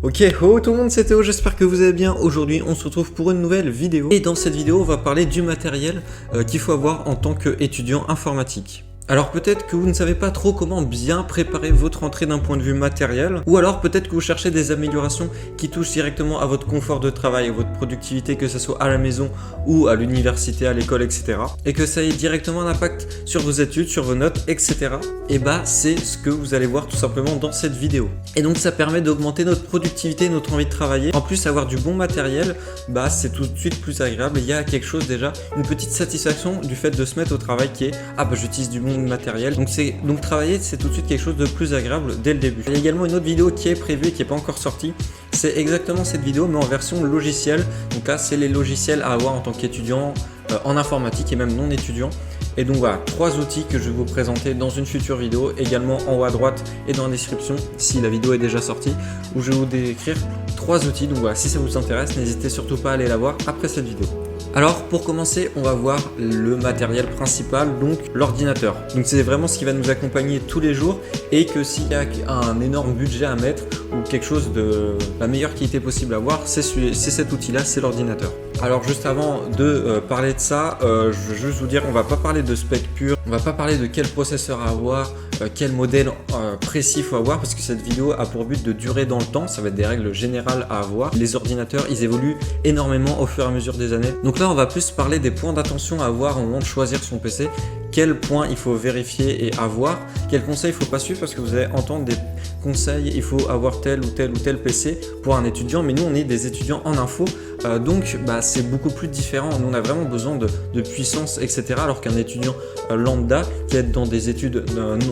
Ok, oh tout le monde, c'est Théo, j'espère que vous allez bien. Aujourd'hui, on se retrouve pour une nouvelle vidéo. Et dans cette vidéo, on va parler du matériel qu'il faut avoir en tant qu'étudiant informatique. Alors peut-être que vous ne savez pas trop comment bien préparer votre entrée d'un point de vue matériel, ou alors peut-être que vous cherchez des améliorations qui touchent directement à votre confort de travail, à votre productivité, que ce soit à la maison ou à l'université, à l'école, etc. Et que ça ait directement un impact sur vos études, sur vos notes, etc. Et bah c'est ce que vous allez voir tout simplement dans cette vidéo. Et donc ça permet d'augmenter notre productivité, notre envie de travailler. En plus, avoir du bon matériel, bah c'est tout de suite plus agréable. Il y a quelque chose déjà, une petite satisfaction du fait de se mettre au travail qui est ah bah j'utilise du bon matériel. Donc travailler, c'est tout de suite quelque chose de plus agréable dès le début. Il y a également une autre vidéo qui est prévue et qui n'est pas encore sortie. C'est exactement cette vidéo mais en version logicielle. Donc là, c'est les logiciels à avoir en tant qu'étudiant en informatique et même non étudiant. Et donc voilà, 3 outils que je vais vous présenter dans une future vidéo, également en haut à droite et dans la description si la vidéo est déjà sortie, où je vais vous décrire 3 outils. Donc voilà, si ça vous intéresse, n'hésitez surtout pas à aller la voir après cette vidéo. Alors pour commencer, on va voir le matériel principal, donc l'ordinateur. Donc c'est vraiment ce qui va nous accompagner tous les jours et que s'il y a un énorme budget à mettre ou quelque chose de la meilleure qualité possible à avoir, c'est cet outil-là, c'est l'ordinateur. Alors juste avant de parler de ça, je veux juste vous dire, on va pas parler de spec pur, on va pas parler de quel processeur à avoir, quel modèle précis il faut avoir, parce que cette vidéo a pour but de durer dans le temps, ça va être des règles générales à avoir. Les ordinateurs, ils évoluent énormément au fur et à mesure des années. Donc là, on va plus parler des points d'attention à avoir au moment de choisir son PC, quels points il faut vérifier et avoir, quels conseils il ne faut pas suivre, parce que vous allez entendre des conseils, il faut avoir tel ou tel ou tel PC pour un étudiant, mais nous on est des étudiants en info, donc bah, c'est beaucoup plus différent. Nous on a vraiment besoin de puissance, etc. Alors qu'un étudiant lambda qui est dans des études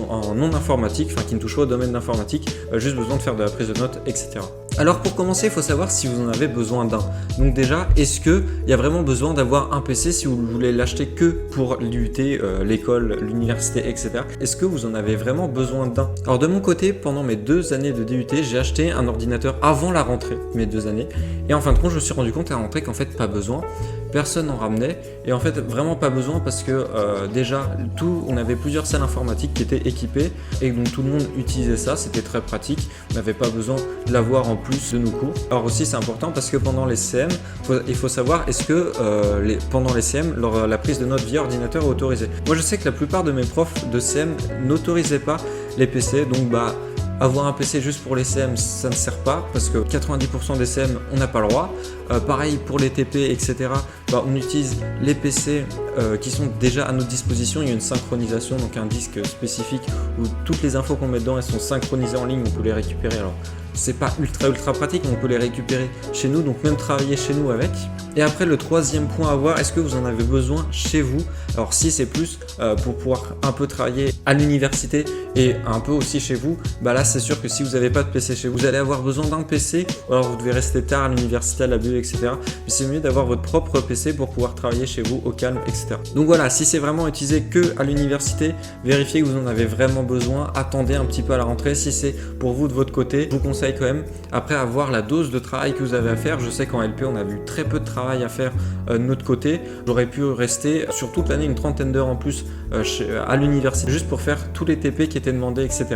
en non informatique, enfin qui ne touche pas au domaine d'informatique, juste besoin de faire de la prise de notes, etc. Alors pour commencer, il faut savoir si vous en avez besoin d'un. Donc déjà, est-ce qu'il y a vraiment besoin d'avoir un PC si vous voulez l'acheter que pour l'UT, l'école, l'université, etc. Est-ce que vous en avez vraiment besoin d'un? Alors de mon côté, pendant mes 2 années de DUT, j'ai acheté un ordinateur avant la rentrée, mes 2 années. Et en fin de compte, je me suis rendu compte à la rentrée qu'en fait, pas besoin. Personne n'en ramenait. Et en fait, vraiment pas besoin parce que déjà, on avait plusieurs salles informatiques qui étaient équipées et donc tout le monde utilisait ça. C'était très pratique. On n'avait pas besoin de l'avoir en plus de nos cours. Alors aussi, c'est important parce que pendant les CM, il faut savoir est-ce que pendant les CM, la prise de notes via ordinateur est autorisée. Moi, je sais que la plupart de mes profs de CM n'autorisaient pas les PC. Donc, bah, avoir un PC juste pour les CM, ça ne sert pas parce que 90% des CM, on n'a pas le droit. Pareil pour les TP, etc. Bah, on utilise les PC qui sont déjà à notre disposition. Il y a une synchronisation, donc un disque spécifique où toutes les infos qu'on met dedans, elles sont synchronisées en ligne. On peut les récupérer. Alors, c'est pas ultra pratique, mais on peut les récupérer chez nous, donc même travailler chez nous avec. Et après, le troisième point à voir, est-ce que vous en avez besoin chez vous? Alors si c'est plus pour pouvoir un peu travailler à l'université et un peu aussi chez vous, bah là c'est sûr que si vous n'avez pas de PC chez vous, vous allez avoir besoin d'un PC, ou alors vous devez rester tard à l'université, à la BU, etc. Mais c'est mieux d'avoir votre propre PC pour pouvoir travailler chez vous au calme, etc. Donc voilà, si c'est vraiment utilisé que à l'université, vérifiez que vous en avez vraiment besoin, attendez un petit peu à la rentrée. Si c'est pour vous de votre côté, je vous conseille quand même, après avoir la dose de travail que vous avez à faire. Je sais qu'en LP on a eu très peu de travail à faire de notre côté. J'aurais pu rester sur toute l'année une 30aine d'heures en plus à l'université juste pour faire tous les TP qui étaient demandés, etc.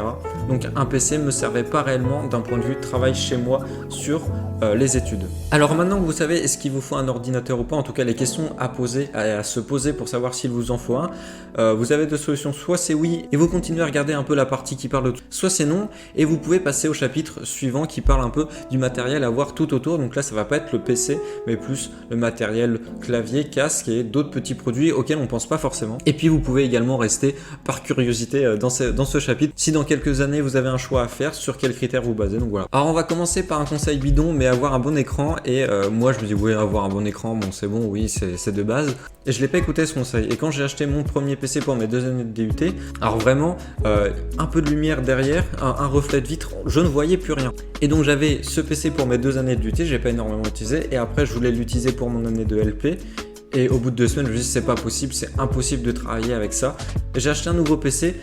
Donc un PC ne me servait pas réellement d'un point de vue de travail chez moi sur les études. Alors maintenant que vous savez est-ce qu'il vous faut un ordinateur ou pas, en tout cas les questions à poser, à se poser pour savoir s'il vous en faut un, vous avez deux solutions, soit c'est oui et vous continuez à regarder un peu la partie qui parle de tout, soit c'est non et vous pouvez passer au chapitre suivant qui parle un peu du matériel à voir tout autour. Donc là ça va pas être le PC mais plus le matériel clavier, casque et d'autres petits produits auxquels on pense pas forcément. Et puis vous pouvez également rester par curiosité dans ce chapitre si dans quelques années vous avez un choix à faire, sur quels critères vous basez. Donc voilà. Alors on va commencer par un conseil bidon, mais avoir un bon écran. Et moi je me dis oui, avoir un bon écran, bon c'est bon, oui c'est de base. Et je l'ai pas écouté ce conseil. Et quand j'ai acheté mon premier PC pour mes 2 années de DUT, alors vraiment un peu de lumière derrière, un reflet de vitre, je ne voyais plus rien. Et donc j'avais ce PC pour mes 2 années de DUT, j'ai pas énormément utilisé. Et après je voulais l'utiliser pour mon année de LP. Et au bout de 2 semaines, je me suis dit c'est pas possible, c'est impossible de travailler avec ça. J'ai acheté un nouveau PC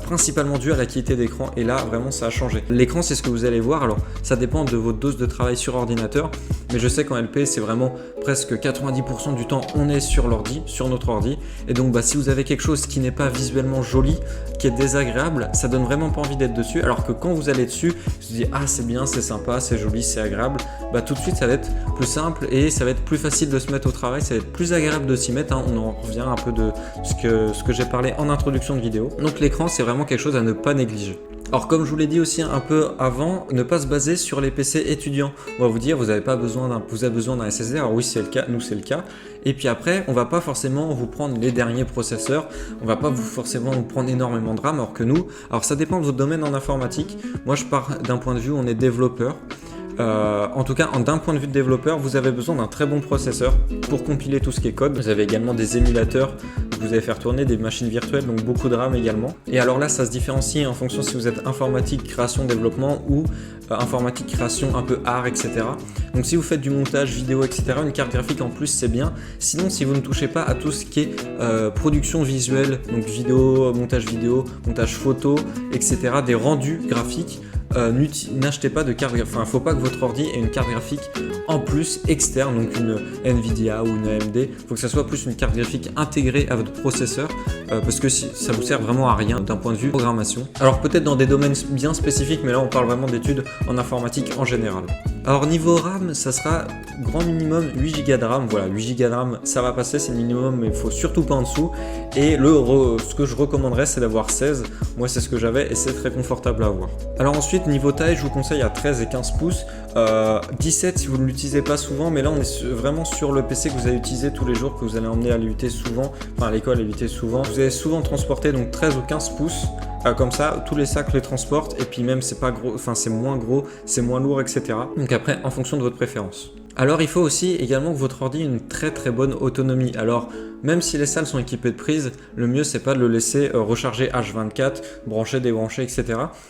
principalement dû à la qualité d'écran, et là vraiment ça a changé. L'écran, c'est ce que vous allez voir, alors ça dépend de votre dose de travail sur ordinateur, mais je sais qu'en LP c'est vraiment presque 90% du temps on est sur l'ordi, sur notre ordi, et donc si vous avez quelque chose qui n'est pas visuellement joli, qui est désagréable, ça donne vraiment pas envie d'être dessus, alors que quand vous allez dessus, vous vous dites ah c'est bien, c'est sympa, c'est joli, c'est agréable, tout de suite ça va être plus simple et ça va être plus facile de se mettre au travail, ça va être plus agréable de s'y mettre, on en revient un peu de ce que j'ai parlé en introduction de vidéo. Donc l'écran, c'est vraiment quelque chose à ne pas négliger. Alors comme je vous l'ai dit aussi un peu avant, ne pas se baser sur les PC étudiants. On va vous dire vous avez besoin d'un SSD, alors oui c'est le cas, nous c'est le cas. Et puis après, on va pas forcément vous prendre les derniers processeurs, on va pas forcément vous prendre énormément de RAM, alors que nous, alors ça dépend de votre domaine en informatique. Moi je pars d'un point de vue où on est développeur. En tout cas, d'un point de vue de développeur, vous avez besoin d'un très bon processeur pour compiler tout ce qui est code. Vous avez également des émulateurs que vous allez faire tourner, des machines virtuelles, donc beaucoup de RAM également. Et alors là, ça se différencie en fonction si vous êtes informatique, création, développement ou informatique, création, un peu art, etc. Donc si vous faites du montage vidéo, etc., une carte graphique en plus, c'est bien. Sinon, si vous ne touchez pas à tout ce qui est production visuelle, donc vidéo, montage photo, etc., des rendus graphiques, n'achetez pas de carte graphique, il ne faut pas que votre ordi ait une carte graphique en plus externe, donc une Nvidia ou une AMD, il faut que ça soit plus une carte graphique intégrée à votre processeur, parce que ça vous sert vraiment à rien d'un point de vue programmation. Alors peut-être dans des domaines bien spécifiques, mais là on parle vraiment d'études en informatique en général. Alors niveau RAM, ça sera grand minimum 8 Go de RAM, voilà 8 Go de RAM ça va passer, c'est le minimum mais il faut surtout pas en dessous, et ce que je recommanderais c'est d'avoir 16, moi c'est ce que j'avais et c'est très confortable à avoir. Alors ensuite niveau taille je vous conseille à 13 et 15 pouces, 17 si vous ne l'utilisez pas souvent, mais là on est vraiment sur le PC que vous allez utiliser tous les jours, que vous allez emmener à l'UT souvent, enfin à l'école à l'UT souvent, vous allez souvent transporter, donc 13 ou 15 pouces. Comme ça, tous les sacs les transportent et puis même c'est pas gros, enfin c'est moins gros, c'est moins lourd, etc. Donc après, en fonction de votre préférence. Alors il faut aussi également que votre ordi ait une très bonne autonomie. Alors même si les salles sont équipées de prises, le mieux c'est pas de le laisser recharger H24, brancher, débrancher, etc.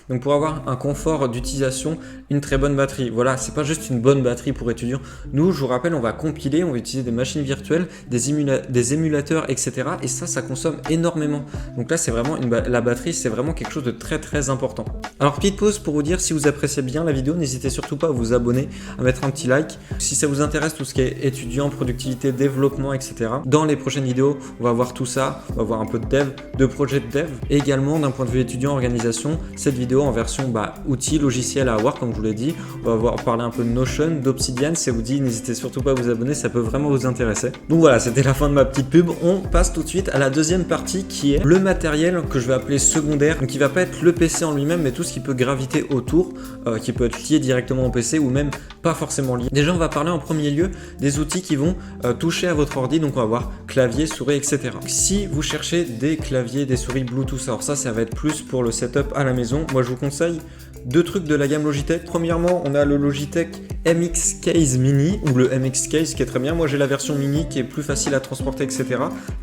Donc pour avoir un confort d'utilisation, une très bonne batterie. Voilà, c'est pas juste une bonne batterie pour étudiants. Nous, je vous rappelle, on va compiler, on va utiliser des machines virtuelles, des émulateurs, etc. Et ça consomme énormément. Donc là c'est vraiment la batterie, c'est vraiment quelque chose de très important. Alors petite pause pour vous dire, si vous appréciez bien la vidéo, n'hésitez surtout pas à vous abonner, à mettre un petit like. Si ça vous intéresse tout ce qui est étudiant, productivité, développement, etc. Dans les prochaines vidéos, on va voir tout ça, on va voir un peu de dev, de projet de dev. Et également d'un point de vue étudiant, organisation, cette vidéo en version outils, logiciels à avoir, comme je vous l'ai dit. On va parler un peu de Notion, d'Obsidian. Si ça vous dit, n'hésitez surtout pas à vous abonner, ça peut vraiment vous intéresser. Donc voilà, c'était la fin de ma petite pub. On passe tout de suite à la deuxième partie qui est le matériel que je vais appeler secondaire. Donc qui va pas être le PC en lui-même, mais tout ce qui peut graviter autour, qui peut être lié directement au PC ou même pas forcément lié. Déjà, on va parler en premier lieu des outils qui vont toucher à votre ordi, donc on va voir clavier, souris, etc. Si vous cherchez des claviers, des souris Bluetooth, alors ça va être plus pour le setup à la maison. Moi je vous conseille deux trucs de la gamme Logitech. Premièrement, on a le Logitech MX Case Mini ou le MX Case qui est très bien. Moi j'ai la version mini qui est plus facile à transporter, etc.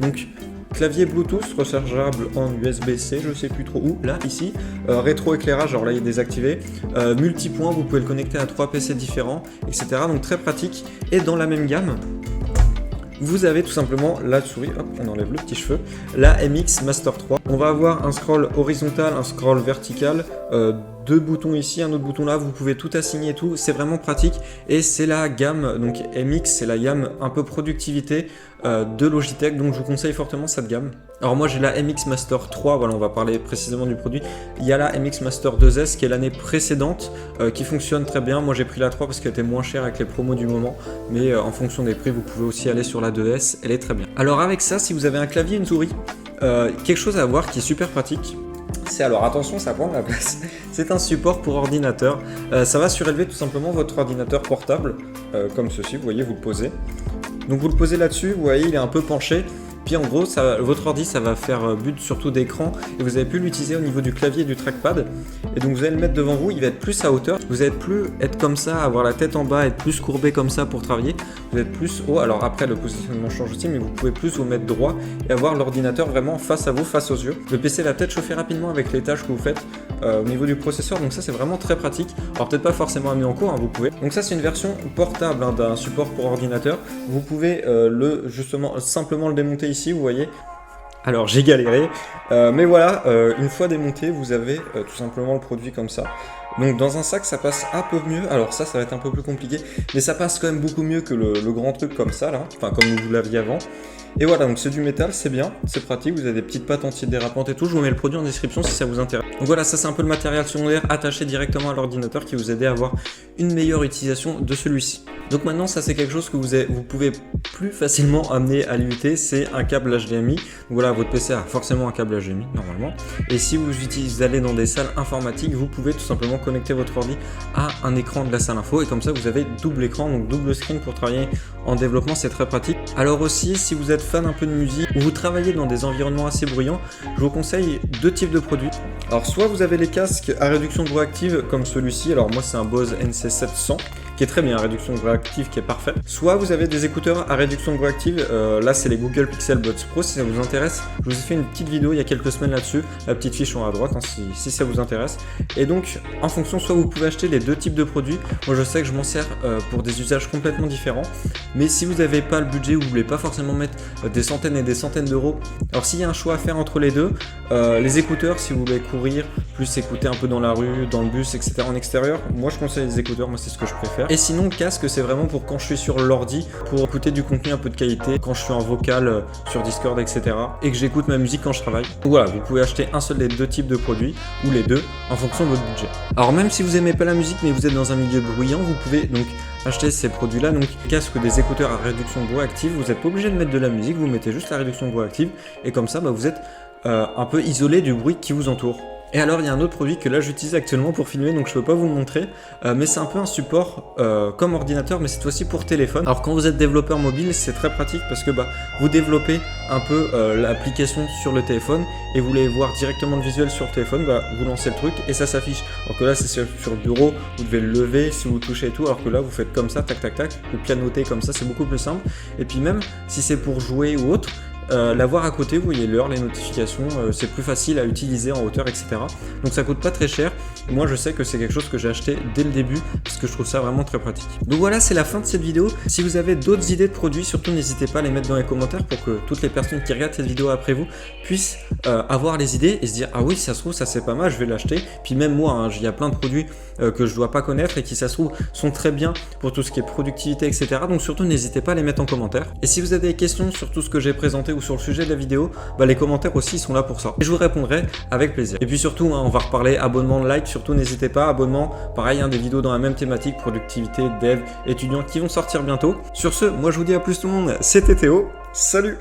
Donc clavier Bluetooth rechargeable en USB-C, je sais plus trop où, là, ici. Rétro-éclairage, alors là il est désactivé. Multipoint, vous pouvez le connecter à 3 PC différents, etc. Donc très pratique. Et dans la même gamme, vous avez tout simplement la souris, hop, on enlève le petit cheveu, la MX Master 3. On va avoir un scroll horizontal, un scroll vertical, deux boutons ici, un autre bouton là, vous pouvez tout assigner et tout, c'est vraiment pratique. Et c'est la gamme, donc MX, c'est la gamme un peu productivité de Logitech, donc je vous conseille fortement cette gamme. Alors moi j'ai la MX Master 3, voilà, on va parler précisément du produit. Il y a la MX Master 2S qui est l'année précédente, qui fonctionne très bien. Moi j'ai pris la 3 parce qu'elle était moins chère avec les promos du moment, mais en fonction des prix, vous pouvez aussi aller sur la 2S, elle est très bien. Alors avec ça, si vous avez un clavier et une souris, quelque chose à voir qui est super pratique, c'est, alors attention, ça prend de la place, c'est un support pour ordinateur. Ça va surélever tout simplement votre ordinateur portable, comme ceci, vous voyez, vous le posez. Donc vous le posez là-dessus, vous voyez, il est un peu penché. Puis en gros, votre ordi, ça va faire but surtout d'écran et vous avez pu l'utiliser au niveau du clavier et du trackpad. Et donc vous allez le mettre devant vous, il va être plus à hauteur. Vous allez plus être comme ça, avoir la tête en bas, être plus courbé comme ça pour travailler. Vous êtes plus haut. Alors après, le positionnement change aussi, mais vous pouvez plus vous mettre droit et avoir l'ordinateur vraiment face à vous, face aux yeux. Le PC va peut-être chauffer rapidement avec les tâches que vous faites au niveau du processeur. Donc ça, c'est vraiment très pratique. Alors peut-être pas forcément amené en cours, hein, vous pouvez. Donc ça, c'est une version portable d'un support pour ordinateur. Vous pouvez justement simplement le démonter ici, vous voyez. Alors j'ai galéré, mais voilà, une fois démonté, vous avez tout simplement le produit comme ça. Donc dans un sac ça passe un peu mieux, alors ça va être un peu plus compliqué, mais ça passe quand même beaucoup mieux que le grand truc comme ça là, enfin comme vous l'aviez avant. Et voilà, donc c'est du métal, c'est bien, c'est pratique, vous avez des petites pattes anti-dérapantes et tout, je vous mets le produit en description si ça vous intéresse. Donc voilà, ça c'est un peu le matériel secondaire attaché directement à l'ordinateur qui vous aide à avoir une meilleure utilisation de celui-ci. Donc maintenant ça c'est quelque chose que vous pouvez plus facilement amener à l'IUT, c'est un câble HDMI. Donc voilà, votre PC a forcément un câble HDMI normalement. Et si vous allez dans des salles informatiques, vous pouvez tout simplement connecter votre ordi à un écran de la salle info et comme ça vous avez double écran, donc double screen pour travailler en développement, c'est très pratique. Alors aussi, si vous êtes fan un peu de musique ou vous travaillez dans des environnements assez bruyants, je vous conseille deux types de produits. Alors soit vous avez les casques à réduction de bruit active comme celui-ci, alors moi c'est un Bose NC700 qui est très bien, réduction de bruit active qui est parfaite. Soit vous avez des écouteurs à réduction de bruit active, là c'est les Google Pixel Buds Pro, si ça vous intéresse. Je vous ai fait une petite vidéo il y a quelques semaines là-dessus, la petite fiche en haut à droite hein, si ça vous intéresse. Et donc en fonction, soit vous pouvez acheter les deux types de produits, moi je sais que je m'en sers pour des usages complètement différents, mais si vous n'avez pas le budget ou vous voulez pas forcément mettre des centaines et des centaines d'euros, alors s'il y a un choix à faire entre les deux, les écouteurs si vous voulez courir, plus écouter un peu dans la rue, dans le bus, etc. en extérieur, moi je conseille les écouteurs, moi c'est ce que je préfère. Et sinon le casque c'est vraiment pour quand je suis sur l'ordi, pour écouter du contenu un peu de qualité, quand je suis en vocal sur Discord, etc. et que j'écoute ma musique quand je travaille. Donc voilà, vous pouvez acheter un seul des deux types de produits, ou les deux, en fonction de votre budget. Alors même si vous aimez pas la musique mais vous êtes dans un milieu bruyant, vous pouvez donc acheter ces produits là, donc casque des écouteurs à réduction de bruit active, vous n'êtes pas obligé de mettre de la musique, vous mettez juste la réduction de bruit active, et comme ça vous êtes un peu isolé du bruit qui vous entoure. Et alors il y a un autre produit que là j'utilise actuellement pour filmer, donc je peux pas vous le montrer, mais c'est un peu un support comme ordinateur, mais cette fois-ci pour téléphone. Alors quand vous êtes développeur mobile, c'est très pratique parce que vous développez un peu l'application sur le téléphone et vous voulez voir directement le visuel sur le téléphone, vous lancez le truc et ça s'affiche. Alors que là c'est sur le bureau, vous devez le lever si vous touchez et tout, alors que là vous faites comme ça, tac tac tac, vous pianotez comme ça, c'est beaucoup plus simple. Et puis même si c'est pour jouer ou autre, l'avoir à côté, vous voyez l'heure, les notifications, c'est plus facile à utiliser en hauteur, etc. Donc ça coûte pas très cher. Moi je sais que c'est quelque chose que j'ai acheté dès le début parce que je trouve ça vraiment très pratique. Donc voilà, c'est la fin de cette vidéo. Si vous avez d'autres idées de produits, surtout n'hésitez pas à les mettre dans les commentaires pour que toutes les personnes qui regardent cette vidéo après vous puissent avoir les idées et se dire ah oui, ça se trouve ça c'est pas mal, je vais l'acheter. Puis même moi, hein, il y a plein de produits que je dois pas connaître et qui ça se trouve sont très bien pour tout ce qui est productivité, etc. Donc surtout n'hésitez pas à les mettre en commentaire. Et si vous avez des questions sur tout ce que j'ai présenté ou sur le sujet de la vidéo, les commentaires aussi sont là pour ça. Et je vous répondrai avec plaisir. Et puis surtout, hein, on va reparler abonnement, like, surtout n'hésitez pas, abonnement, pareil, hein, des vidéos dans la même thématique, productivité, dev, étudiants qui vont sortir bientôt. Sur ce, moi je vous dis à plus tout le monde, c'était Théo, salut!